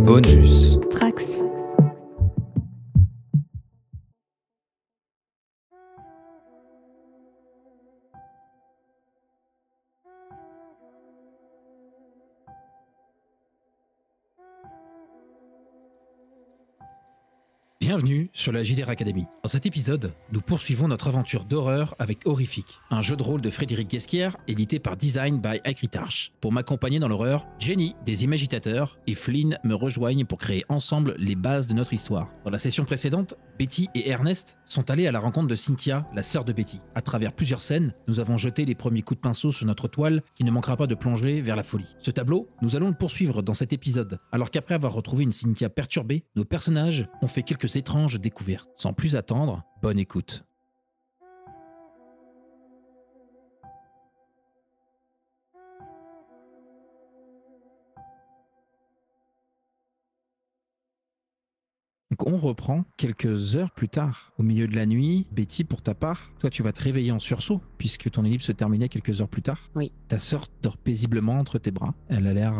Bonus. Trax. Bienvenue sur la JDR Academy. Dans cet épisode, nous poursuivons notre aventure d'horreur avec Horrifique, un jeu de rôle de Frédéric Guesquière édité par Design by Acritarch. Pour m'accompagner dans l'horreur, Jenny des Imagitateurs et Flynn me rejoignent pour créer ensemble les bases de notre histoire. Dans la session précédente, Betty et Ernest sont allés à la rencontre de Cynthia, la sœur de Betty. À travers plusieurs scènes, nous avons jeté les premiers coups de pinceau sur notre toile qui ne manquera pas de plonger vers la folie. Ce tableau, nous allons le poursuivre dans cet épisode, alors qu'après avoir retrouvé une Cynthia perturbée, nos personnages ont fait quelques étranges découvertes. Sans plus attendre, bonne écoute. Donc on reprend quelques heures plus tard. Au milieu de la nuit, Betty, pour ta part, toi tu vas te réveiller en sursaut, puisque ton ellipse se terminait quelques heures plus tard. Oui. Ta sœur dort paisiblement entre tes bras. Elle a l'air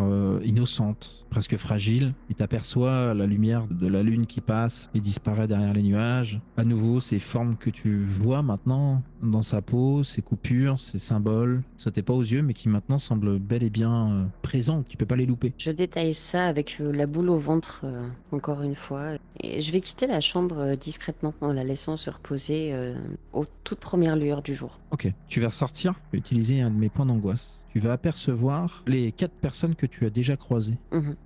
innocente, presque fragile, et t'aperçois la lumière de la lune qui passe et disparaît derrière les nuages. À nouveau, ces formes que tu vois maintenant dans sa peau, ces coupures, ces symboles, ça sautait pas aux yeux, mais qui maintenant semblent bel et bien présents. Tu peux pas les louper. Je détaille ça avec la boule au ventre, encore une fois. Et je vais quitter la chambre discrètement en la laissant se reposer aux toutes premières lueurs du jour. Ok, tu vas ressortir, tu vas utiliser un de mes points d'angoisse. Tu vas apercevoir les 4 personnes que tu as déjà croisées.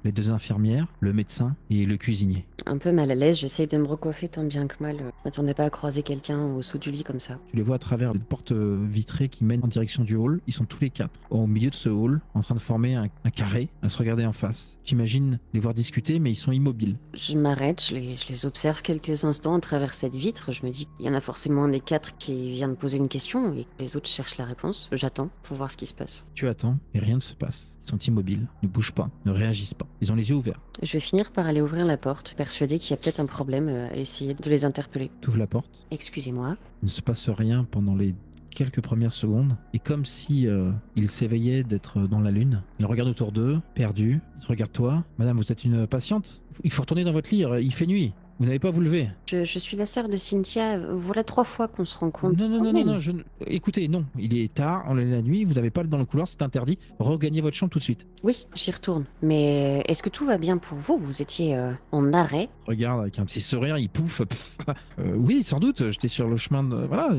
Les 2 infirmières, le médecin et le cuisinier. Un peu mal à l'aise, j'essaye de me recoiffer tant bien que mal. Je m'attendais pas à croiser quelqu'un au dessous du lit comme ça. Tu les vois à travers les portes vitrées qui mènent en direction du hall. Ils sont tous les 4 au milieu de ce hall, en train de former un carré, à se regarder en face. J'imagine les voir discuter, mais ils sont immobiles. Je m'arrête, je les observe quelques instants à travers cette vitre. Je me dis qu'il y en a forcément un des 4 qui vient de poser une question et que les autres cherchent la réponse. J'attends pour voir ce qui se passe. Tu attends et rien ne se passe. Ils sont immobiles, ne bougent pas, ne réagissent pas. Ils ont les yeux ouverts. Je vais finir par aller ouvrir la porte, persuadée qu'il y a peut-être un problème, à essayer de les interpeller. Tu ouvres la porte. Excusez-moi. Il ne se passe rien pendant les quelques premières secondes. Et comme si ils s'éveillaient d'être dans la lune, ils regardent autour d'eux, perdus. Ils te regardent toi. Madame, vous êtes une patiente? Il faut retourner dans votre lit, il fait nuit. Vous n'avez pas à vous lever. Je suis la sœur de Cynthia. Voilà 3 fois qu'on se rencontre. Non, écoutez, non. Il est tard, on est la nuit, vous n'avez pas dans le couloir, c'est interdit. Regagnez votre chambre tout de suite. Oui, j'y retourne. Mais est-ce que tout va bien pour vous? Vous étiez en arrêt? Regarde avec un petit sourire, il pouffe. Oui, sans doute, j'étais sur le chemin de... Voilà,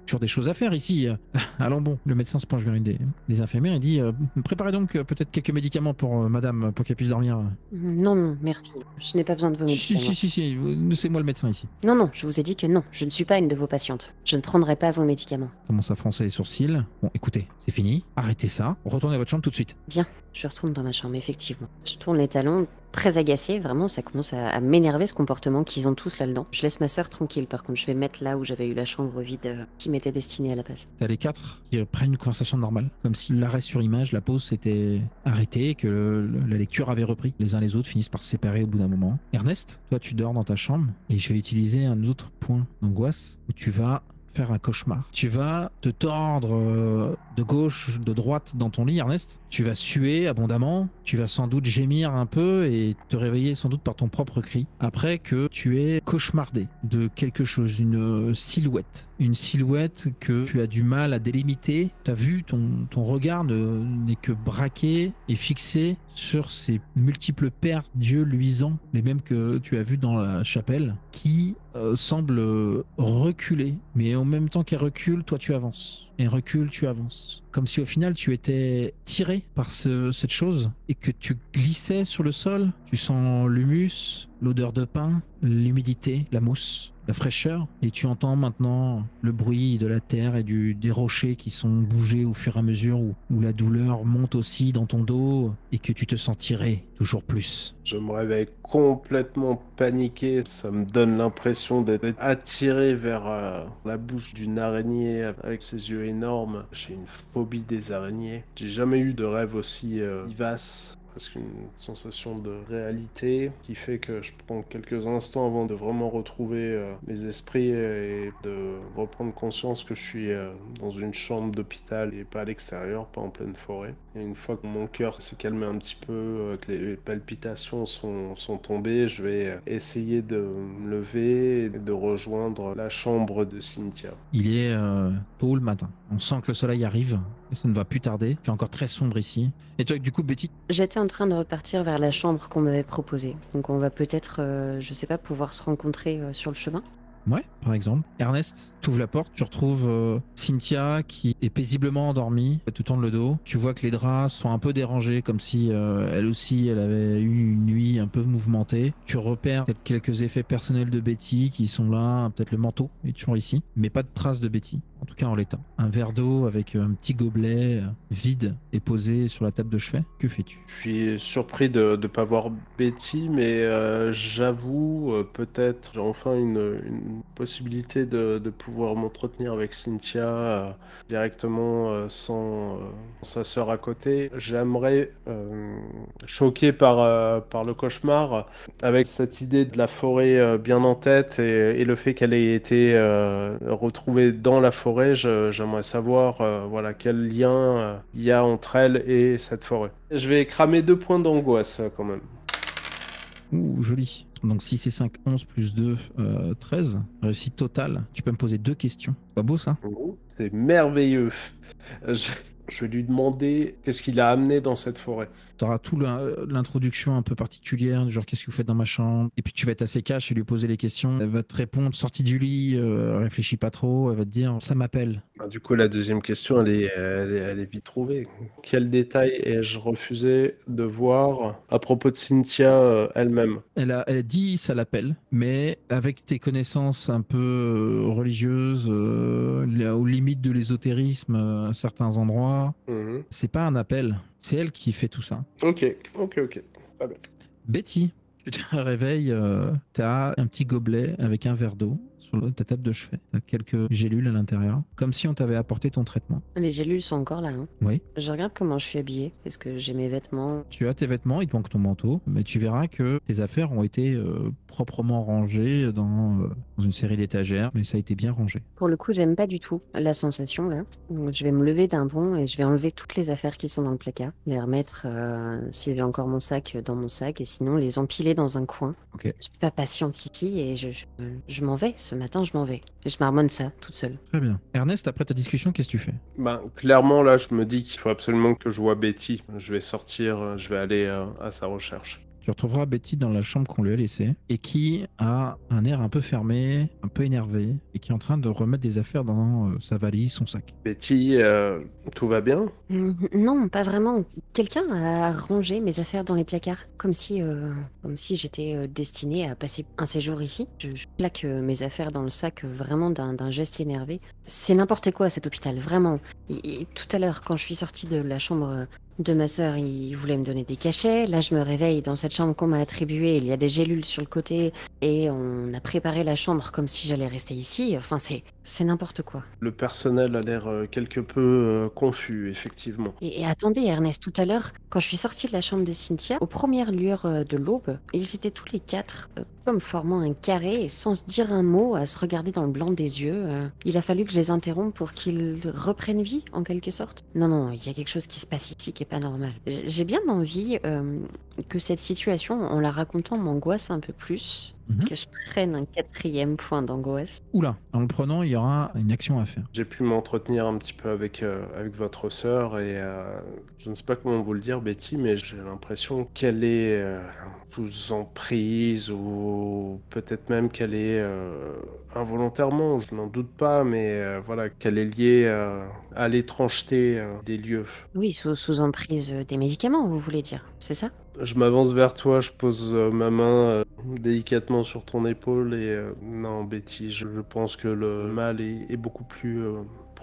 toujours des choses à faire ici. Allons bon, le médecin se penche vers une des infirmières et dit préparez donc peut-être quelques médicaments pour madame, pour qu'elle puisse dormir. Non, merci. Je n'ai pas besoin de vos médicaments. Si, c'est moi le médecin ici. Non, je vous ai dit que non, je ne suis pas une de vos patientes. Je ne prendrai pas vos médicaments. Commence à froncer les sourcils. Bon, écoutez, c'est fini. Arrêtez ça. Retournez à votre chambre tout de suite. Bien, je retourne dans ma chambre, effectivement. Je tourne les talons, très agacée, vraiment, ça commence à m'énerver ce comportement qu'ils ont tous là-dedans. Je laisse ma sœur tranquille, par contre, je vais mettre là où j'avais eu la chambre vide qui m'était destinée à la place. T'as les 4 qui prennent une conversation normale, comme si l'arrêt sur image, la pause s'était arrêtée et que la lecture avait repris. Les uns les autres finissent par se séparer au bout d'un moment. Ernest, toi tu dors dans ta chambre et je vais utiliser un autre point d'angoisse où tu vas faire un cauchemar. Tu vas te tordre de gauche, de droite dans ton lit, Ernest. Tu vas suer abondamment. Tu vas sans doute gémir un peu et te réveiller sans doute par ton propre cri. Après que tu aies cauchemardé de quelque chose, une silhouette. Une silhouette que tu as du mal à délimiter. Tu as vu, ton regard n'est que braqué et fixé sur ces multiples paires d'yeux luisants, les mêmes que tu as vus dans la chapelle, qui semblent reculer. Mais en même temps qu'elle recule, toi tu avances. Et recule, tu avances. Comme si au final tu étais tiré par cette chose et que tu glissais sur le sol. Tu sens l'humus, l'odeur de pain, l'humidité, la mousse, la fraîcheur. Et tu entends maintenant le bruit de la terre et des rochers qui sont bougés au fur et à mesure où la douleur monte aussi dans ton dos et que tu te sens tiré toujours plus. Je me réveille complètement paniqué. Ça me donne l'impression d'être attiré vers la bouche d'une araignée avec ses yeux énormes. J'ai une phobie des araignées. J'ai jamais eu de rêve aussi vivace presque une sensation de réalité qui fait que je prends quelques instants avant de vraiment retrouver mes esprits et de reprendre conscience que je suis dans une chambre d'hôpital et pas à l'extérieur, pas en pleine forêt. Et une fois que mon cœur s'est calmé un petit peu, que les palpitations sont tombées, je vais essayer de me lever et de rejoindre la chambre de Cynthia. Il est tôt le matin. On sent que le soleil arrive et ça ne va plus tarder. Il fait encore très sombre ici. Et toi, du coup, Betty, J'étais en train de repartir vers la chambre qu'on m'avait proposée. Donc on va peut-être, je sais pas, pouvoir se rencontrer sur le chemin. ouais, par exemple. Ernest, tu ouvres la porte, tu retrouves Cynthia qui est paisiblement endormie, elle te tourne le dos. Tu vois que les draps sont un peu dérangés, comme si elle aussi, elle avait eu une nuit un peu mouvementée. Tu repères quelques effets personnels de Betty qui sont là, peut-être le manteau est toujours ici, mais pas de traces de Betty, en tout cas en l'état. Un verre d'eau avec un petit gobelet vide est posé sur la table de chevet. Que fais-tu? Je suis surpris de ne pas voir Betty, mais j'avoue, peut-être j'ai enfin une possibilité de pouvoir m'entretenir avec Cynthia directement sans sa sœur à côté. J'aimerais, choqué par le cauchemar, avec cette idée de la forêt bien en tête et le fait qu'elle ait été retrouvée dans la forêt, j'aimerais savoir voilà, quel lien il y a entre elle et cette forêt. Je vais cramer 2 points d'angoisse quand même. Ouh, joli. Donc 6 et 5, 11 plus 2, 13. Réussite totale. Tu peux me poser 2 questions. Pas beau ça? C'est merveilleux. Je, je vais lui demander qu'est-ce qu'il a amené dans cette forêt. Tu auras tout l'introduction un peu particulière, du genre qu'est-ce que vous faites dans ma chambre. Et puis tu vas être assez cash et lui poser les questions. Elle va te répondre, sortie du lit, réfléchis pas trop. Elle va te dire, ça m'appelle. Du coup, la deuxième question, elle est vite trouvée. Quel détail ai-je refusé de voir à propos de Cynthia elle-même? Elle a dit ça l'appelle, mais avec tes connaissances un peu religieuses, aux limites de l'ésotérisme à certains endroits, Mhm. c'est pas un appel. C'est elle qui fait tout ça. Ok. Pas bien. Betty, tu te réveilles, t'as un petit gobelet avec un verre d'eau sur ta table de chevet. T'as quelques gélules à l'intérieur, comme si on t'avait apporté ton traitement. Les gélules sont encore là. Hein. Oui. Je regarde comment je suis habillée. Est-ce que j'ai mes vêtements? Tu as tes vêtements, il te manque ton manteau, mais tu verras que tes affaires ont été proprement rangées dans une série d'étagères, mais ça a été bien rangé. Pour le coup, j'aime pas du tout la sensation là. Donc je vais me lever d'un bond et je vais enlever toutes les affaires qui sont dans le placard, les remettre s'il y a encore mon sac dans mon sac et sinon les empiler dans un coin. Ok. Je suis pas patiente ici et je m'en vais. Ce matin, je m'en vais. Et je marmonne ça toute seule. Très bien. Ernest, après ta discussion, qu'est-ce que tu fais? Ben, clairement, là, je me dis qu'il faut absolument que je vois Betty. Je vais sortir, je vais aller à sa recherche. Tu retrouveras Betty dans la chambre qu'on lui a laissée et qui a un air un peu fermé, un peu énervé et qui est en train de remettre des affaires dans sa valise, son sac. Betty, tout va bien? Non, pas vraiment. Quelqu'un a rangé mes affaires dans les placards, comme si j'étais destinée à passer un séjour ici. Je plaque mes affaires dans le sac vraiment d'un geste énervé. C'est n'importe quoi cet hôpital, vraiment. Et tout à l'heure, quand je suis sortie de la chambre de ma sœur, il voulait me donner des cachets. Là, je me réveille dans cette chambre qu'on m'a attribuée. Il y a des gélules sur le côté et on a préparé la chambre comme si j'allais rester ici. Enfin, c'est n'importe quoi. Le personnel a l'air quelque peu confus, effectivement. Et attendez, Ernest, tout à l'heure, quand je suis sortie de la chambre de Cynthia, aux premières lueurs de l'aube, ils étaient tous les quatre comme formant un carré et sans se dire un mot, à se regarder dans le blanc des yeux. Il a fallu que je les interrompe pour qu'ils reprennent vie, en quelque sorte. Non, il y a quelque chose qui se passe ici qui est pas normal. J'ai bien envie que cette situation, en la racontant, m'angoisse un peu plus. Que je prenne un 4e point d'angoisse. Oula, en le prenant, il y aura une action à faire. J'ai pu m'entretenir un petit peu avec votre sœur et je ne sais pas comment vous le dire, Betty, mais j'ai l'impression qu'elle est sous emprise ou peut-être même qu'elle est involontairement, je n'en doute pas, mais voilà, qu'elle est liée à l'étrangeté des lieux. Oui, sous emprise des médicaments, vous voulez dire, c'est ça? Je m'avance vers toi, je pose ma main délicatement sur ton épaule et non, Betty, je pense que le mal est beaucoup plus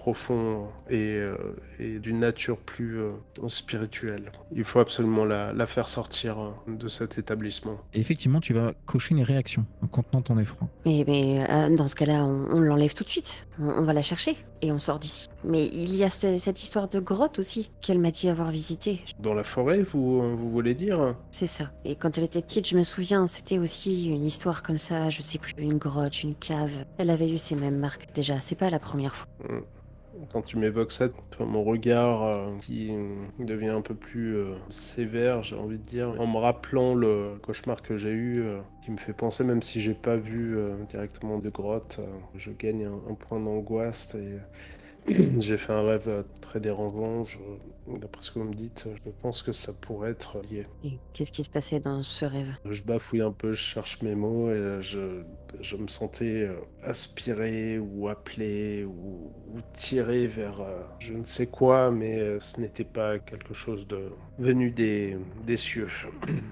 profond et d'une nature plus spirituelle. Il faut absolument la faire sortir de cet établissement. Et effectivement, tu vas cocher une réaction en contenant ton effroi. Mais dans ce cas-là, on l'enlève tout de suite. On va la chercher et on sort d'ici. Mais il y a cette histoire de grotte aussi qu'elle m'a dit avoir visité. Dans la forêt, vous voulez dire? C'est ça. Et quand elle était petite, je me souviens, c'était aussi une histoire comme ça, je sais plus, une grotte, une cave. Elle avait eu ces mêmes marques déjà, c'est pas la première fois. Quand tu m'évoques ça, mon regard qui devient un peu plus sévère, j'ai envie de dire, en me rappelant le cauchemar que j'ai eu, qui me fait penser, même si j'ai pas vu directement de grotte, je gagne un point d'angoisse et j'ai fait un rêve très dérangeant. D'après ce que vous me dites, je pense que ça pourrait être lié. Et qu'est-ce qui se passait dans ce rêve? Je bafouille un peu, je cherche mes mots et je me sentais aspiré ou appelé ou tiré vers je ne sais quoi, mais ce n'était pas quelque chose de venu des cieux.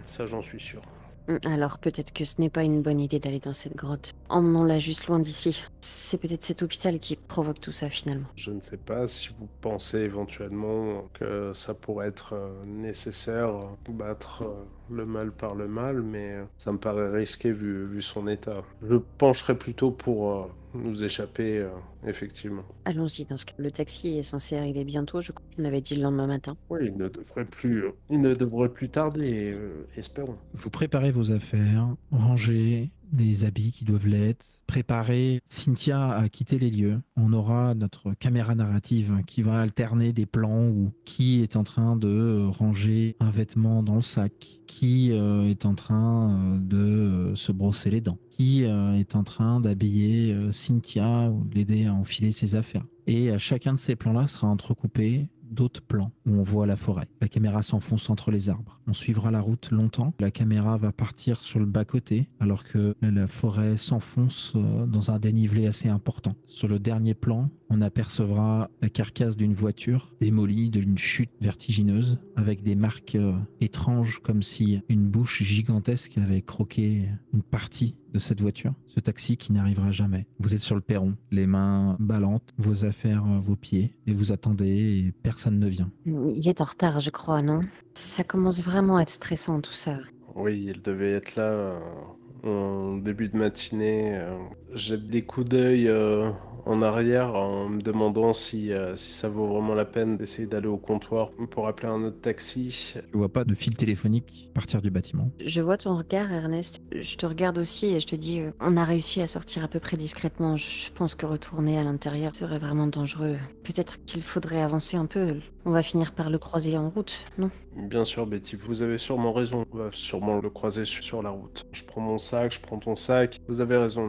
Ça, j'en suis sûr. Alors peut-être que ce n'est pas une bonne idée d'aller dans cette grotte. Emmenons-la juste loin d'ici. C'est peut-être cet hôpital qui provoque tout ça finalement. Je ne sais pas si vous pensez éventuellement que ça pourrait être nécessaire, battre le mal par le mal, mais ça me paraît risqué vu son état. Je pencherais plutôt pour nous échapper, effectivement. Allons-y dans ce cas. Le taxi est censé arriver bientôt, je crois qu'on avait dit le lendemain matin. Oui, il ne devrait plus tarder, espérons. Vous préparez vos affaires, rangez les habits qui doivent l'être, préparez Cynthia à quitter les lieux. On aura notre caméra narrative qui va alterner des plans où qui est en train de ranger un vêtement dans le sac, qui est en train de se brosser les dents, qui est en train d'habiller Cynthia ou de l'aider à enfiler ses affaires. Et chacun de ces plans-là sera entrecoupé d'autres plans où on voit la forêt. La caméra s'enfonce entre les arbres. On suivra la route longtemps. La caméra va partir sur le bas-côté alors que la forêt s'enfonce dans un dénivelé assez important. Sur le dernier plan, on apercevra la carcasse d'une voiture démolie d'une chute vertigineuse avec des marques étranges comme si une bouche gigantesque avait croqué une partie de cette voiture. Ce taxi qui n'arrivera jamais. Vous êtes sur le perron, les mains ballantes, vos affaires à vos pieds et vous attendez et personne ne vient. Il est en retard, je crois, non? Ça commence vraiment à être stressant tout ça. Oui, il devait être là en début de matinée. J'ai des coups d'œil en arrière en me demandant si ça vaut vraiment la peine d'essayer d'aller au comptoir pour appeler un autre taxi. Tu vois pas de fil téléphonique partir du bâtiment. Je vois ton regard, Ernest. Je te regarde aussi et je te dis, on a réussi à sortir à peu près discrètement. Je pense que retourner à l'intérieur serait vraiment dangereux. Peut-être qu'il faudrait avancer un peu. On va finir par le croiser en route, non? Bien sûr, Betty, vous avez sûrement raison. On va sûrement le croiser sur la route. Je prends mon sac, je prends ton sac. Vous avez raison,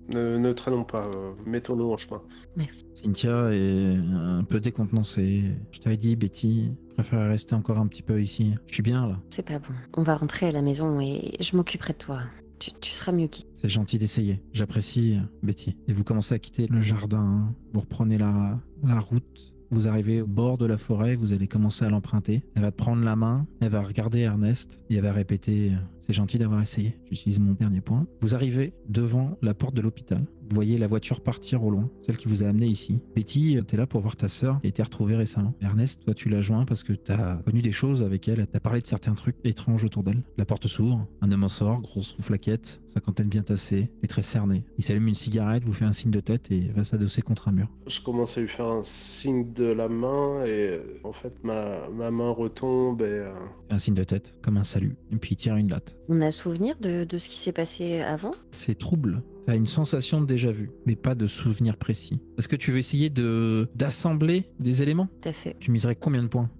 ne traînons pas. Mettons-nous en chemin. Merci. Cynthia est un peu décontenancée. Je t'avais dit, Betty, je préfère rester encore un petit peu ici. Je suis bien là. C'est pas bon. On va rentrer à la maison et je m'occuperai de toi. Tu seras mieux qu'ici. C'est gentil d'essayer. J'apprécie, Betty. Et vous commencez à quitter le jardin. Vous reprenez la route. Vous arrivez au bord de la forêt, vous allez commencer à l'emprunter. Elle va te prendre la main, elle va regarder Ernest et elle va répéter « C'est gentil d'avoir essayé ». J'utilise mon dernier point. Vous arrivez devant la porte de l'hôpital. Vous voyez la voiture partir au loin, celle qui vous a amené ici. Betty, t'es là pour voir ta sœur qui a été retrouvée récemment. Ernest, toi tu l'as joint parce que t'as connu des choses avec elle, t'as parlé de certains trucs étranges autour d'elle. La porte s'ouvre, un homme en sort, grosse flaquette, cinquantaine bien tassée, les traits cernés. Il s'allume une cigarette, vous fait un signe de tête et va s'adosser contre un mur. Je commence à lui faire un signe de la main et en fait ma main retombe et... Un signe de tête, comme un salut, et puis il tire une latte. On a souvenir de ce qui s'est passé avant? C'est trouble. T'as une sensation de déjà-vu, mais pas de souvenir précis. Est-ce que tu veux essayer d'assembler des éléments? Tout à fait. Tu miserais combien de points?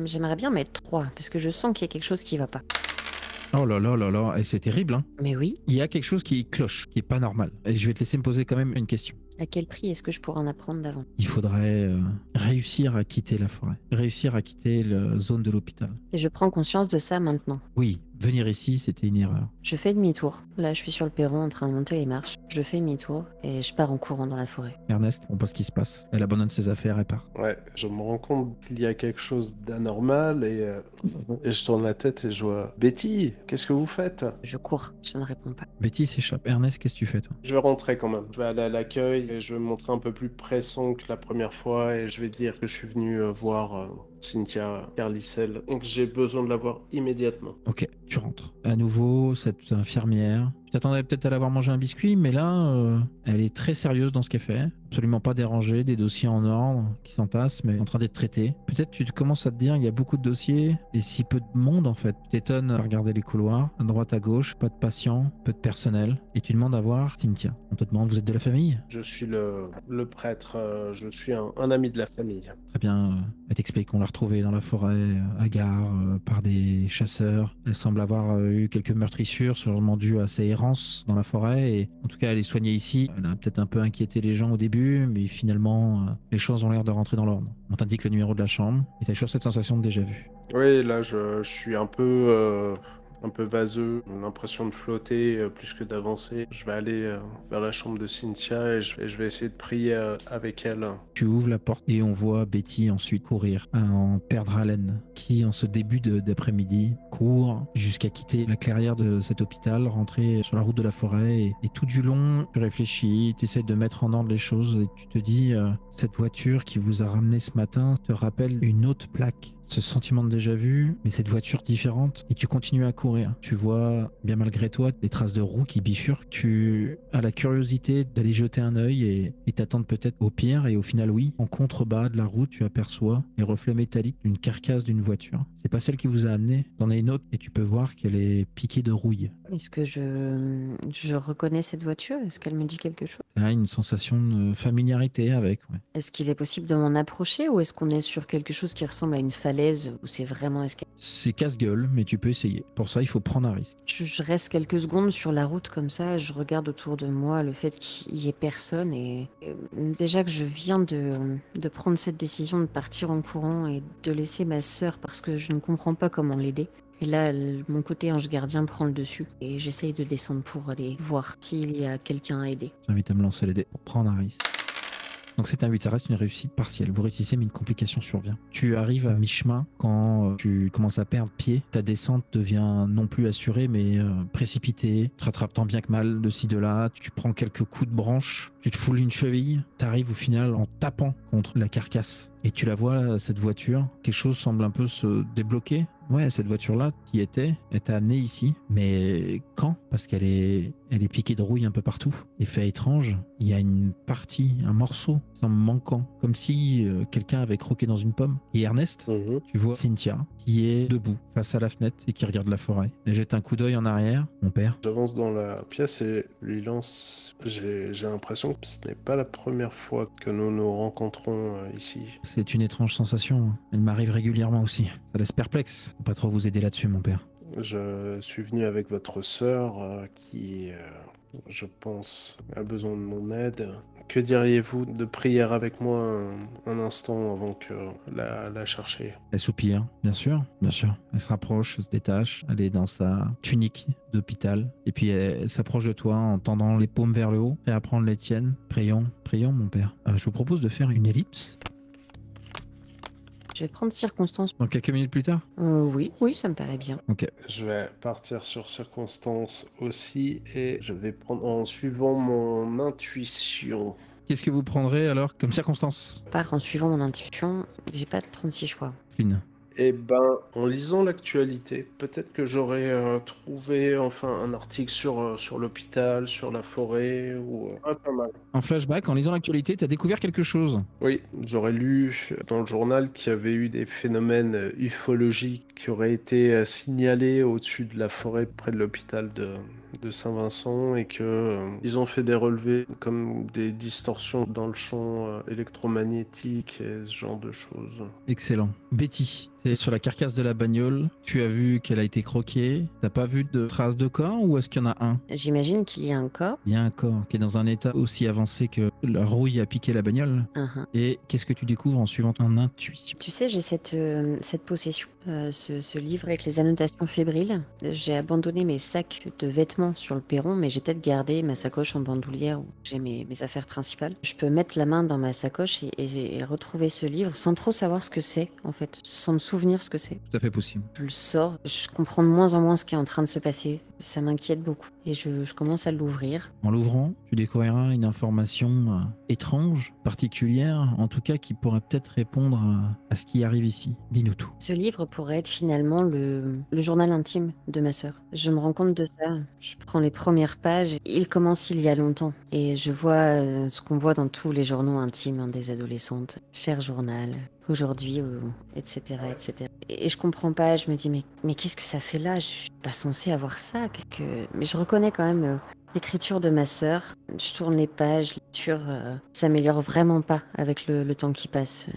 J'aimerais bien mettre 3, parce que je sens qu'il y a quelque chose qui va pas. Oh là là là là, et c'est terrible, hein. Mais oui. Il y a quelque chose qui cloche, qui est pas normal. Et je vais te laisser me poser quand même une question. À quel prix est-ce que je pourrais en apprendre d'avant? Il faudrait réussir à quitter la forêt, réussir à quitter la zone de l'hôpital. Et je prends conscience de ça maintenant. Oui, venir ici, c'était une erreur. Je fais demi-tour. Là, je suis sur le perron en train de monter les marches. Je fais demi-tour et je pars en courant dans la forêt. Ernest, on voit ce qui se passe. Elle abandonne ses affaires et part. Ouais, je me rends compte qu'il y a quelque chose d'anormal et je tourne la tête et je vois Betty, qu'est-ce que vous faites? Je cours, je ne réponds pas. Betty s'échappe. Ernest, qu'est-ce que tu fais, toi? Je vais rentrer quand même. Je vais aller à l'accueil et je vais me montrer un peu plus pressant que la première fois et je vais dire que je suis venu voir Cynthia Carlicel et que j'ai besoin de la voir immédiatement. Ok, tu rentres. À nouveau, cette infirmière. Tu t'attendais peut-être à la voir manger un biscuit, mais là, elle est très sérieuse dans ce qu'elle fait. Absolument pas dérangée, des dossiers en ordre qui s'entassent, mais en train d'être traités. Peut-être tu commences à te dire, il y a beaucoup de dossiers et si peu de monde en fait. Tu t'étonnes à regarder les couloirs, à droite à gauche, pas de patients, peu de personnel, et tu demandes à voir Cynthia. On te demande, vous êtes de la famille? Je suis le prêtre, je suis un ami de la famille. Très bien, elle t'explique qu'on l'a retrouvée dans la forêt, hagard, par des chasseurs. Elle semble avoir eu quelques meurtrissures, sûrement dues à ses errances dans la forêt, et en tout cas elle est soignée ici. Elle a peut-être un peu inquiété les gens au début, mais finalement les choses ont l'air de rentrer dans l'ordre. On t'indique le numéro de la chambre, et t'as toujours cette sensation de déjà vu. Oui, là je suis un peu vaseux, l'impression de flotter plus que d'avancer. Je vais aller vers la chambre de Cynthia et je vais essayer de prier avec elle. Tu ouvres la porte et on voit Betty ensuite courir à en perdre haleine, qui en ce début d'après-midi court jusqu'à quitter la clairière de cet hôpital, rentrer sur la route de la forêt et tout du long tu réfléchis, tu essaies de mettre en ordre les choses et tu te dis cette voiture qui vous a ramené ce matin te rappelle une autre plaque. Ce sentiment de déjà vu, mais cette voiture différente, et tu continues à courir. Tu vois, bien malgré toi, des traces de roues qui bifurquent. Tu as la curiosité d'aller jeter un œil et t'attendre peut-être au pire, et au final, oui, en contrebas de la route, tu aperçois les reflets métalliques d'une carcasse d'une voiture. C'est pas celle qui vous a amené, t'en as une autre, et tu peux voir qu'elle est piquée de rouille. Est-ce que je reconnais cette voiture? Est-ce qu'elle me dit quelque chose? T'as une sensation de familiarité avec, ouais. Est-ce qu'il est possible de m'en approcher ou est-ce qu'on est sur quelque chose qui ressemble à une falaise où c'est vraiment escalier? C'est casse-gueule, mais tu peux essayer. Pour ça, il faut prendre un risque. Je reste quelques secondes sur la route comme ça, je regarde autour de moi le fait qu'il y ait personne et déjà que je viens de prendre cette décision de partir en courant et de laisser ma sœur parce que je ne comprends pas comment l'aider. Et là, mon côté ange gardien prend le dessus et j'essaye de descendre pour aller voir s'il y a quelqu'un à aider. J'invite à me lancer les dés pour prendre un risque. Donc c'est un 8, ça reste une réussite partielle. Vous réussissez, mais une complication survient. Tu arrives à mi-chemin quand tu commences à perdre pied. Ta descente devient non plus assurée, mais précipitée. Tu te rattrapes tant bien que mal de ci, de là. Tu prends quelques coups de branche. Tu te foules une cheville. Tu arrives au final en tapant contre la carcasse. Et tu la vois, cette voiture. Quelque chose semble un peu se débloquer. Ouais, cette voiture-là qui était, elle t'a amené ici. Mais quand? Parce qu'elle est piquée de rouille un peu partout. Effet étrange, il y a une partie, un morceau, semble manquant. Comme si quelqu'un avait croqué dans une pomme. Et Ernest, tu vois Cynthia qui est debout face à la fenêtre et qui regarde la forêt. Elle jette un coup d'œil en arrière. Mon père. J'avance dans la pièce et lui lance. J'ai l'impression que ce n'est pas la première fois que nous nous rencontrons ici. C'est une étrange sensation. Elle m'arrive régulièrement aussi. Ça laisse perplexe. Faut pas trop vous aider là-dessus, mon père. Je suis venu avec votre sœur qui, je pense, a besoin de mon aide. Que diriez-vous de prier avec moi un instant avant que la chercher? Elle soupire, bien sûr, bien sûr. Elle se rapproche, elle se détache, elle est dans sa tunique d'hôpital. Et puis elle s'approche de toi en tendant les paumes vers le haut, et à prendre les tiennes. Prions, prions, mon père. Je vous propose de faire une ellipse. Je vais prendre circonstance. Dans quelques minutes plus tard? Oui, ça me paraît bien. Ok. Je vais partir sur circonstance aussi et je vais prendre en suivant mon intuition. Qu'est-ce que vous prendrez alors comme circonstance? Par en suivant mon intuition, j'ai pas 36 choix. Une. Eh ben, en lisant l'actualité, peut-être que j'aurais trouvé enfin un article sur l'hôpital, sur la forêt, ou pas mal. En flashback, en lisant l'actualité, t'as découvert quelque chose. Oui, j'aurais lu dans le journal qu'il y avait eu des phénomènes ufologiques qui auraient été signalés au-dessus de la forêt près de l'hôpital de Saint-Vincent et que ils ont fait des relevés comme des distorsions dans le champ électromagnétique et ce genre de choses. Excellent. Betty, C'est sur la carcasse de la bagnole. Tu as vu qu'elle a été croquée. T'as pas vu de traces de corps ou est-ce qu'il y en a un? J'imagine qu'il y a un corps. Il y a un corps qui est dans un état aussi avancé que la rouille a piqué la bagnole. Uhum. Et qu'est-ce que tu découvres en suivant ton intuition? Tu sais, j'ai cette possession, ce livre avec les annotations fébriles. J'ai abandonné mes sacs de vêtements sur le perron, mais j'ai peut-être gardé ma sacoche en bandoulière où j'ai mes affaires principales. Je peux mettre la main dans ma sacoche et retrouver ce livre sans trop savoir ce que c'est, en fait, sans me souvenir ce que c'est. Tout à fait possible. Je le sors, je comprends de moins en moins ce qui est en train de se passer. Ça m'inquiète beaucoup. Et je commence à l'ouvrir. En l'ouvrant, tu découvriras une information étrange, particulière, en tout cas qui pourrait peut-être répondre à ce qui arrive ici. Dis-nous tout. Ce livre pourrait être finalement le journal intime de ma sœur. Je me rends compte de ça. Je prends les premières pages. Il commence il y a longtemps. Et je vois ce qu'on voit dans tous les journaux intimes des adolescentes. Cher journal, aujourd'hui, etc., etc. Et je comprends pas. Je me dis, mais qu'est-ce que ça fait là? Je suis pas censée avoir ça. Mais je reconnais quand même l'écriture de ma sœur. Je tourne les pages. L'écriture s'améliore vraiment pas avec le temps qui passe.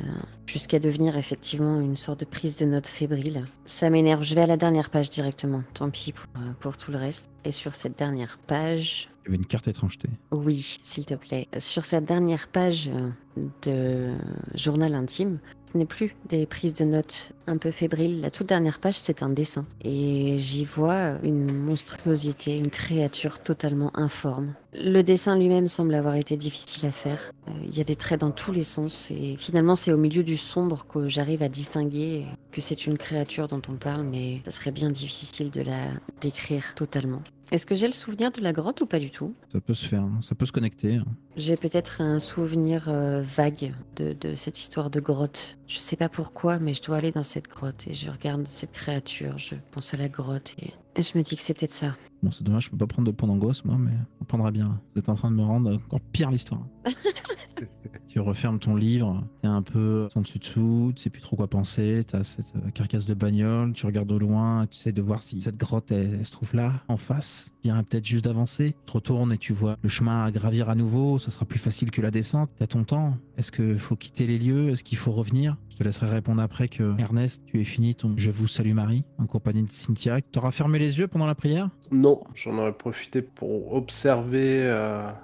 Jusqu'à devenir effectivement une sorte de prise de notes fébrile. Ça m'énerve, je vais à la dernière page directement, tant pis pour tout le reste. Et sur cette dernière page... Il y avait une carte étrangeté. Oui, s'il te plaît. Sur cette dernière page de journal intime, ce n'est plus des prises de notes un peu fébriles. La toute dernière page, c'est un dessin. Et j'y vois une monstruosité, une créature totalement informe. Le dessin lui-même semble avoir été difficile à faire. Il y a des traits dans tous les sens. Et finalement, c'est au milieu du sombre que j'arrive à distinguer que c'est une créature dont on parle, mais ça serait bien difficile de la décrire totalement. Est-ce que j'ai le souvenir de la grotte ou pas du tout? Ça peut se faire, ça peut se connecter. J'ai peut-être un souvenir vague de cette histoire de grotte. Je sais pas pourquoi, mais je dois aller dans cette grotte et je regarde cette créature, je pense à la grotte et je me dis que c'est peut-être ça. Bon, c'est dommage, je peux pas prendre de points d'angoisse, moi, mais on prendra bien. Vous êtes en train de me rendre encore pire l'histoire. Tu refermes ton livre, t'es un peu en dessous, tu sais plus trop quoi penser, t'as cette carcasse de bagnole, tu regardes au loin, tu essaies de voir si cette grotte elle se trouve là, en face. Il y a peut-être juste d'avancer. Tu te retournes et tu vois le chemin à gravir à nouveau, ça sera plus facile que la descente. T'as ton temps. Est-ce qu'il faut quitter les lieux? Est-ce qu'il faut revenir? Je te laisserai répondre après que Ernest, tu es fini ton Je vous salue Marie, en compagnie de Cynthia. T'auras fermé les yeux pendant la prière? Non, j'en aurais profité pour observer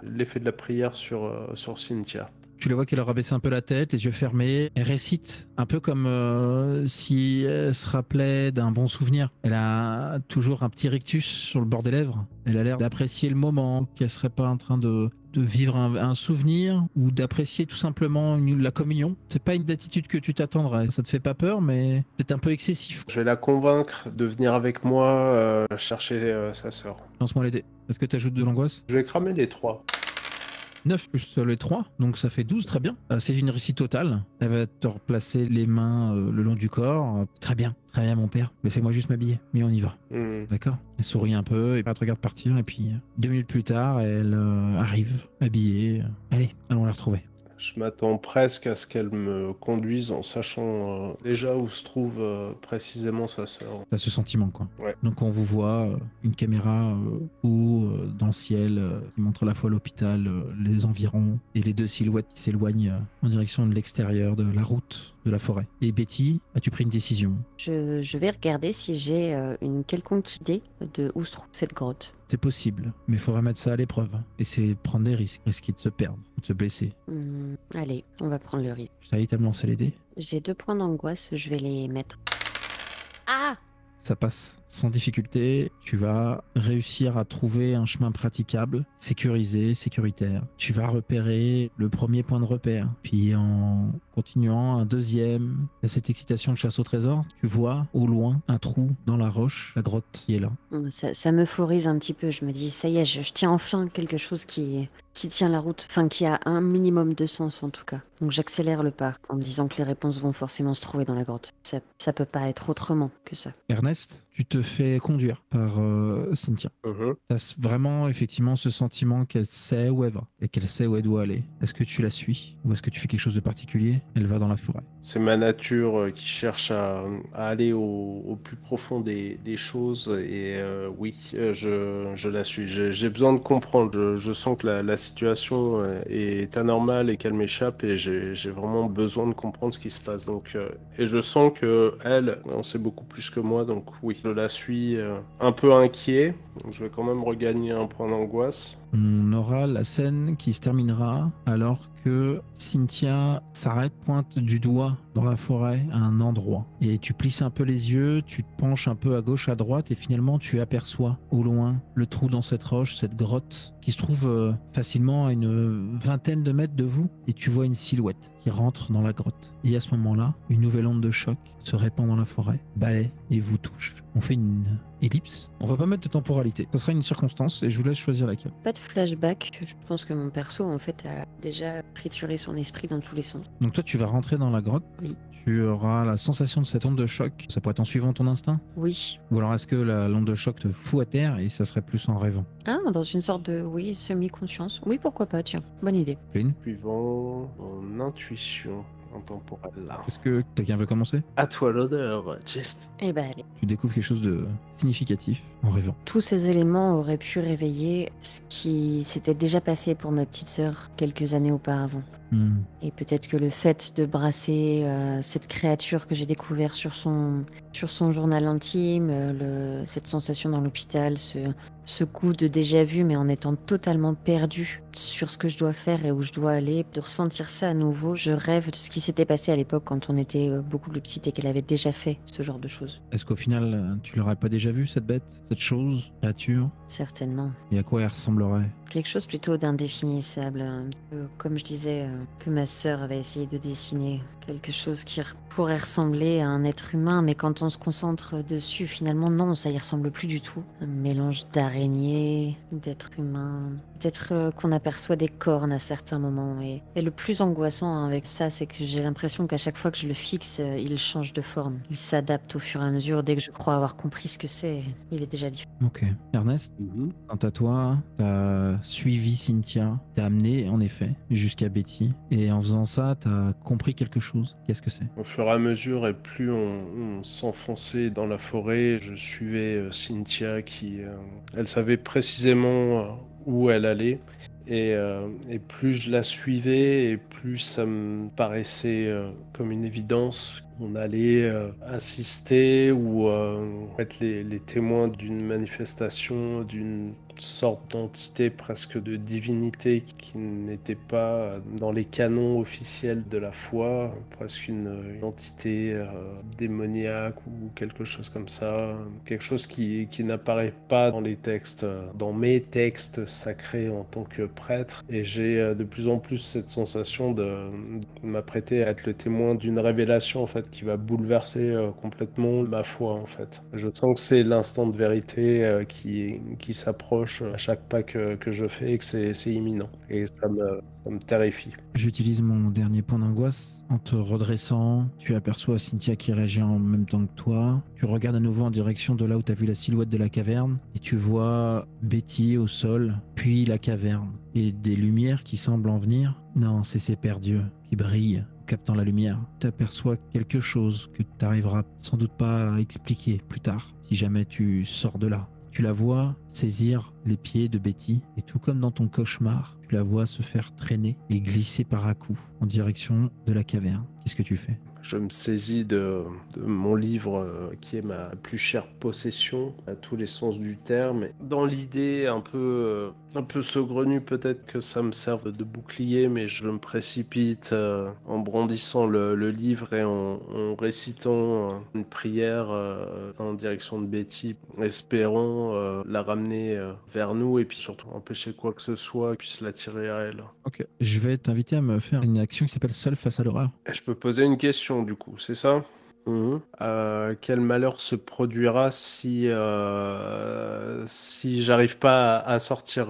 l'effet de la prière sur Cynthia. Tu la vois qu'elle a rabaissé un peu la tête, les yeux fermés. Elle récite un peu comme si elle se rappelait d'un bon souvenir. Elle a toujours un petit rictus sur le bord des lèvres. Elle a l'air d'apprécier le moment, qu'elle serait pas en train de vivre un souvenir ou d'apprécier tout simplement la communion. C'est pas une attitude que tu t'attendrais. Ça te fait pas peur, mais c'est un peu excessif. Je vais la convaincre de venir avec moi chercher sa sœur. Lance-moi les dés. Est-ce que tu ajoutes de l'angoisse? Je vais cramer les 3. 9 plus les 3, donc ça fait 12, très bien. C'est une réussite totale. Elle va te replacer les mains le long du corps. Très bien mon père. Laissez-moi juste m'habiller, mais on y va. D'accord? Elle sourit un peu et elle te regarde partir et puis 2 minutes plus tard, elle arrive habillée. Allez, allons la retrouver. Je m'attends presque à ce qu'elle me conduise en sachant déjà où se trouve précisément sa sœur. T'as ce sentiment, quoi. Ouais. Donc on vous voit une caméra haut dans le ciel qui montre à la fois l'hôpital, les environs et les deux silhouettes qui s'éloignent en direction de l'extérieur de la route de la forêt. Et Betty, as-tu pris une décision? Je vais regarder si j'ai une quelconque idée de où se trouve cette grotte. C'est possible, mais il faudra mettre ça à l'épreuve. Et c'est prendre des risques, risquer de se perdre ou de se blesser. Allez, on va prendre le risque. Ça y est, t'as me lancé les dés? J'ai 2 points d'angoisse, je vais les mettre. Ah! Ça passe sans difficulté. Tu vas réussir à trouver un chemin praticable, sécurisé, sécuritaire. Tu vas repérer le premier point de repère. Puis en continuant un deuxième, à cette excitation de chasse au trésor, tu vois au loin un trou dans la roche, la grotte qui est là. Ça m'euphorise un petit peu. Je me dis, ça y est, je tiens enfin quelque chose qui tient la route. Enfin, qui a un minimum de sens en tout cas. Donc j'accélère le pas en me disant que les réponses vont forcément se trouver dans la grotte. Ça peut pas être autrement que ça. Ernest, tu te fais conduire par Cynthia. Mhm. Tu as vraiment effectivement ce sentiment qu'elle sait où elle va et qu'elle sait où elle doit aller. Est-ce que tu la suis ou est-ce que tu fais quelque chose de particulier? Elle va dans la forêt. C'est ma nature qui cherche à aller au plus profond des choses et oui, je la suis. J'ai besoin de comprendre. Je sens que la situation est anormale et qu'elle m'échappe et j'ai vraiment besoin de comprendre ce qui se passe. Donc, et je sens que elle en sait beaucoup plus que moi. Donc oui, je la suis un peu inquiet. Donc, je vais quand même regagner un point d'angoisse. On aura la scène qui se terminera alors que Cynthia s'arrête, pointe du doigt dans la forêt à un endroit. Et tu plisses un peu les yeux, tu te penches un peu à gauche, à droite, et finalement tu aperçois au loin le trou dans cette roche, cette grotte, qui se trouve facilement à une vingtaine de mètres de vous, et tu vois une silhouette qui rentre dans la grotte. Et à ce moment-là, une nouvelle onde de choc se répand dans la forêt, balaie et vous touche. On fait une ellipse. On va pas mettre de temporalité. Ce sera une circonstance et je vous laisse choisir laquelle. Pas de flashback. Je pense que mon perso, en fait, a déjà trituré son esprit dans tous les sens. Donc toi, tu vas rentrer dans la grotte. Oui. Tu auras la sensation de cette onde de choc. Ça pourrait être en suivant ton instinct. Oui. Ou alors est-ce que l'onde de choc te fout à terre et ça serait plus en rêvant? Ah, dans une sorte de, oui, semi-conscience. Oui, pourquoi pas, tiens. Bonne idée. Flynn, Suivant mon intuition intemporelle. est-ce que quelqu'un veut commencer? À toi l'honneur, Jess. Eh ben, allez. Tu découvres quelque chose de significatif en rêvant. Tous ces éléments auraient pu réveiller ce qui s'était déjà passé pour ma petite sœur quelques années auparavant. Et peut-être que le fait de brasser cette créature que j'ai découvert sur son journal intime, cette sensation dans l'hôpital, ce goût de déjà vu, mais en étant totalement perdu sur ce que je dois faire et où je dois aller, de ressentir ça à nouveau, je rêve de ce qui s'était passé à l'époque quand on était beaucoup plus petite et qu'elle avait déjà fait ce genre de choses. Est-ce qu'au final, tu l'aurais pas déjà vu, cette bête, cette chose, créature? Certainement. Et à quoi elle ressemblerait? Quelque chose plutôt d'indéfinissable, comme je disais, que ma sœur avait essayé de dessiner. Quelque chose qui pourrait ressembler à un être humain, mais quand on se concentre dessus, finalement, non, ça y ressemble plus du tout. Un mélange d'araignée, d'être humain. Peut-être qu'on aperçoit des cornes à certains moments. Et le plus angoissant avec ça, c'est que j'ai l'impression qu'à chaque fois que je le fixe, il change de forme. Il s'adapte au fur et à mesure. Dès que je crois avoir compris ce que c'est, il est déjà différent. Ok. Ernest, quant à toi, t'as suivi Cynthia, t'as amené en effet jusqu'à Betty, et en faisant ça, t'as compris quelque chose. Qu'est-ce que c'est? Au fur et à mesure, et plus on s'enfonçait dans la forêt, je suivais Cynthia qui, elle savait précisément où elle allait. Et plus je la suivais, et plus ça me paraissait comme une évidence qu'on allait assister ou être les témoins d'une manifestation, d'une sorte d'entité presque de divinité qui n'était pas dans les canons officiels de la foi, presque une entité démoniaque ou quelque chose comme ça, quelque chose qui n'apparaît pas dans les textes, dans mes textes sacrés en tant que prêtre. Et j'ai de plus en plus cette sensation de m'apprêter à être le témoin d'une révélation en fait qui va bouleverser complètement ma foi en fait. Je sens que c'est l'instant de vérité qui s'approche à chaque pas que je fais et que c'est imminent. Et ça me terrifie. J'utilise mon dernier point d'angoisse. En te redressant, tu aperçois Cynthia qui réagit en même temps que toi. Tu regardes à nouveau en direction de là où tu as vu la silhouette de la caverne et tu vois Betty au sol, puis la caverne et des lumières qui semblent en venir. Non, c'est ces pères dieux qui brillent, captant la lumière. Tu aperçois quelque chose que tu n'arriveras sans doute pas à expliquer plus tard, si jamais tu sors de là. Tu la vois saisir les pieds de Betty et tout comme dans ton cauchemar, tu la vois se faire traîner et glisser par à-coups en direction de la caverne. Qu'est-ce que tu fais? Je me saisis de mon livre qui est ma plus chère possession à tous les sens du terme. Dans l'idée un peu saugrenue peut-être que ça me serve de bouclier, mais je me précipite en brandissant le livre et en récitant une prière en direction de Betty, espérant la ramener vers nous et puis surtout empêcher quoi que ce soit puisse l'attirer à elle. Ok. Je vais t'inviter à me faire une action qui s'appelle Seul face à l'horreur. Et je peux poser une question du coup, c'est ça? Quel malheur se produira si j'arrive pas à sortir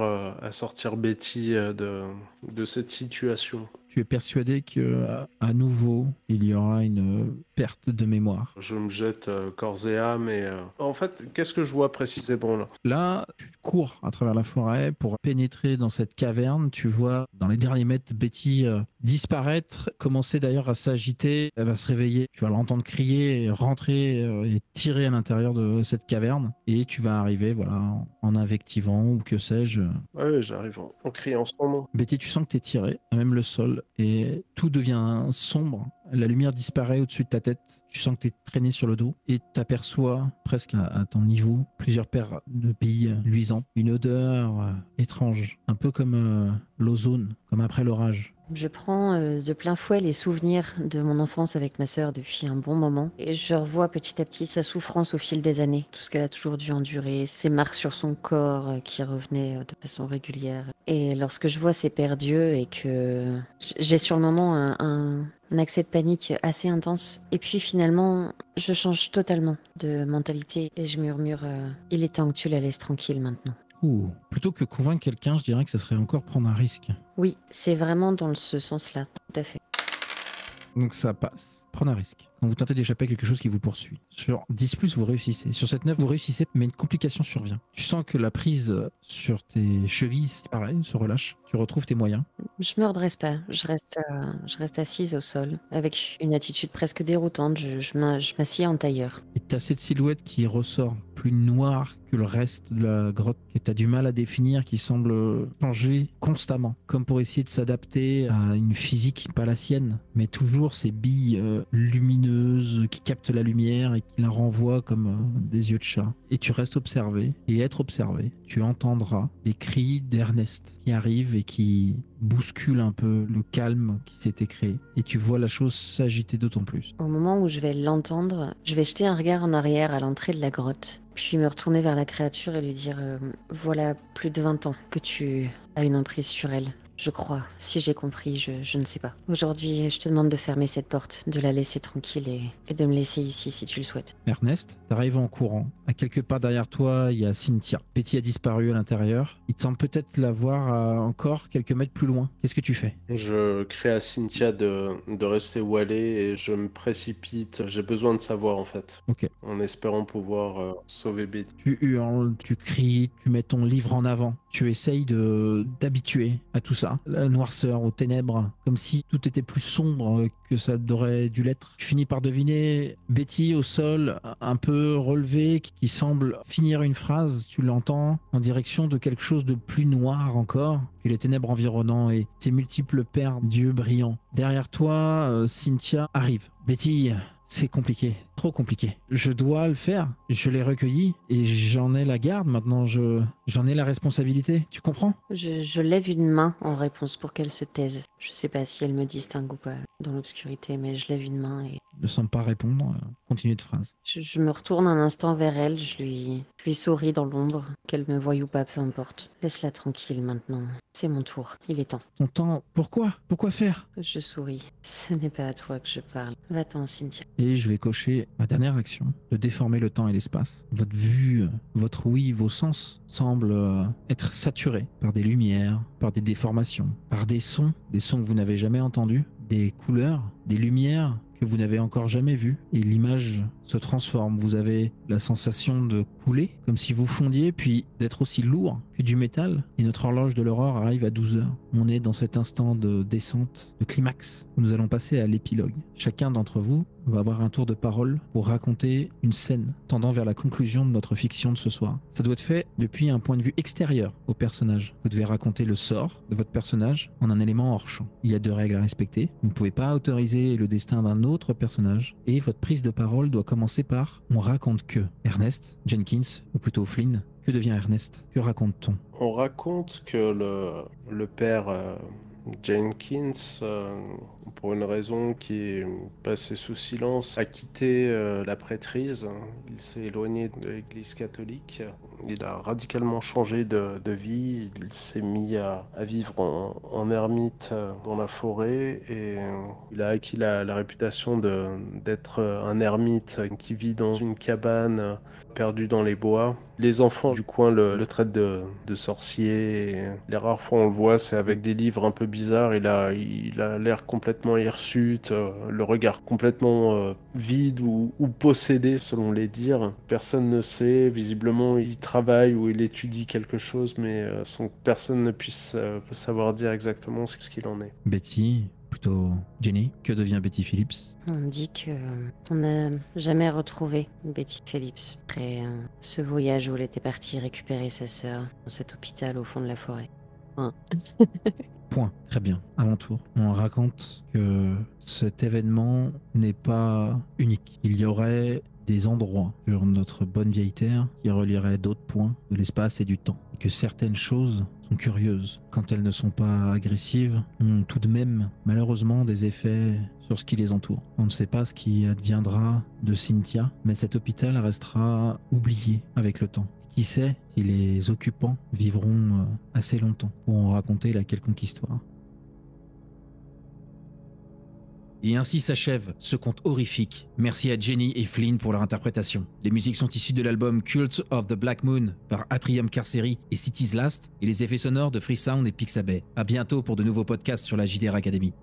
Betty de cette situation? Tu es persuadé que à nouveau, il y aura une perte de mémoire. Je me jette corps et âme et... En fait, qu'est-ce que je vois précisément là? Là, tu cours à travers la forêt pour pénétrer dans cette caverne. Tu vois, dans les derniers mètres, Betty disparaître, commencer d'ailleurs à s'agiter. Elle va se réveiller. Tu vas l'entendre crier, rentrer et tirer à l'intérieur de cette caverne. Et tu vas arriver, voilà, en invectivant ou que sais-je. Ouais, j'arrive en criant son nom. Betty, tu sens que tu es tiré, même le sol, et tout devient sombre. La lumière disparaît au-dessus de ta tête. Tu sens que tu es traîné sur le dos et t'aperçois presque à ton niveau plusieurs paires de billes luisantes. Une odeur étrange, un peu comme l'ozone, comme après l'orage. Je prends de plein fouet les souvenirs de mon enfance avec ma sœur depuis un bon moment et je revois petit à petit sa souffrance au fil des années, tout ce qu'elle a toujours dû endurer, ses marques sur son corps qui revenaient de façon régulière. Et lorsque je vois ces pères d'yeux et que j'ai sur le moment un accès de panique assez intense, et puis finalement je change totalement de mentalité et je murmure il est temps que tu la laisses tranquille maintenant. Ouh. Plutôt que convaincre quelqu'un, je dirais que ça serait encore prendre un risque. Oui, c'est vraiment dans ce sens-là, tout à fait. Donc ça passe. Prendre un risque. Quand vous tentez d'échapper à quelque chose qui vous poursuit. Sur 10+, vous réussissez. Sur cette 9, vous réussissez, mais une complication survient. Tu sens que la prise sur tes chevilles, c'est pareil, se relâche. Tu retrouves tes moyens. Je me redresse pas, je reste assise au sol, avec une attitude presque déroutante, je m'assieds en tailleur. Et t'as cette silhouette qui ressort plus noire que le reste de la grotte, que t'as du mal à définir, qui semble changer constamment, comme pour essayer de s'adapter à une physique pas la sienne, mais toujours ces billes lumineuses qui captent la lumière et qui la renvoient comme des yeux de chat. Et tu restes observé, et être observé, tu entendras les cris d'Ernest qui arrivent et qui bousculent un peu le calme qui s'était créé. Et tu vois la chose s'agiter d'autant plus. Au moment où je vais l'entendre, je vais jeter un regard en arrière à l'entrée de la grotte, puis me retourner vers la créature et lui dire voilà plus de 20 ans que tu as une emprise sur elle. Je crois, si j'ai compris, je ne sais pas. Aujourd'hui, je te demande de fermer cette porte, de la laisser tranquille et de me laisser ici si tu le souhaites. Ernest, t'arrives en courant. À quelques pas derrière toi, il y a Cynthia. Betty a disparu à l'intérieur. Il te semble peut-être la voir encore quelques mètres plus loin. Qu'est-ce que tu fais? Je crie à Cynthia de rester où elle est et je me précipite. J'ai besoin de savoir en fait. Ok. En espérant pouvoir sauver Betty. Tu hurles, tu cries, tu mets ton livre en avant. Tu essayes d'habituer à tout ça. La noirceur, aux ténèbres, comme si tout était plus sombre que ça aurait dû l'être. Tu finis par deviner Betty au sol, un peu relevée, qui semble finir une phrase. Tu l'entends en direction de quelque chose de plus noir encore que les ténèbres environnantes et ces multiples paires d'yeux brillants. Derrière toi, Cynthia arrive. Betty, c'est compliqué, trop compliqué. Je dois le faire. Je l'ai recueilli et j'en ai la garde maintenant. J'en ai la responsabilité. Tu comprends? Je lève une main en réponse pour qu'elle se taise. Je sais pas si elle me distingue ou pas dans l'obscurité, mais je lève une main et Ne semble pas répondre. Continue de phrase. je me retourne un instant vers elle. Je lui souris dans l'ombre. Qu'elle me voie ou pas, peu importe. Laisse-la tranquille maintenant. C'est mon tour. Il est temps. Ton temps, pourquoi? Pourquoi faire? Je souris. Ce n'est pas à toi que je parle. Va-t'en, Cynthia. Et je vais cocher ma dernière action, de déformer le temps et l'espace. Votre vue, votre ouïe, vos sens semblent être saturés par des lumières, par des déformations, par des sons que vous n'avez jamais entendus, des couleurs, des lumières que vous n'avez encore jamais vues. Et l'image se transforme. Vous avez la sensation de couler, comme si vous fondiez, puis d'être aussi lourd que du métal. Et notre horloge de l'aurore arrive à 12 heures. On est dans cet instant de descente, de climax, où nous allons passer à l'épilogue. Chacun d'entre vous va avoir un tour de parole pour raconter une scène tendant vers la conclusion de notre fiction de ce soir. Ça doit être fait depuis un point de vue extérieur au personnage. Vous devez raconter le sort de votre personnage en un élément hors champ. Il y a 2 règles à respecter. Vous ne pouvez pas autoriser le destin d'un autre personnage et votre prise de parole doit commencer par « On raconte que ». Ernest, Jenkins, ou plutôt Flynn, que devient Ernest? Que raconte-t-on? On raconte que le père Jenkins, pour une raison qui est passée sous silence, a quitté la prêtrise. Il s'est éloigné de l'église catholique. Il a radicalement changé de vie. Il s'est mis à vivre en ermite dans la forêt et il a acquis la réputation d'être un ermite qui vit dans une cabane perdu dans les bois. Les enfants du coin le traitent de sorcier. Et les rares fois où on le voit, c'est avec des livres un peu bizarres. Il a l'air complètement hirsute, le regard complètement vide ou possédé selon les dires. Personne ne sait. Visiblement, il travaille ou il étudie quelque chose, mais sans que personne ne puisse savoir dire exactement ce qu'il en est. Betty, plutôt Jenny, que devient Betty Phillips? On dit que on n'a jamais retrouvé Betty Phillips après ce voyage où elle était partie récupérer sa sœur dans cet hôpital au fond de la forêt. Point. Très bien. À mon tour. On raconte que cet événement n'est pas unique. Il y aurait des endroits sur notre bonne vieille Terre qui relieraient d'autres points de l'espace et du temps. Et que certaines choses sont curieuses. Quand elles ne sont pas agressives, ont tout de même, malheureusement, des effets sur ce qui les entoure. On ne sait pas ce qui adviendra de Cynthia, mais cet hôpital restera oublié avec le temps. Qui sait si les occupants vivront assez longtemps pour en raconter la quelconque histoire. Et ainsi s'achève ce conte horrifique. Merci à Jenny et Flynn pour leur interprétation. Les musiques sont issues de l'album Cult of the Black Moon par Atrium Carceri et City's Last et les effets sonores de Freesound et Pixabay. À bientôt pour de nouveaux podcasts sur la JDR Academy.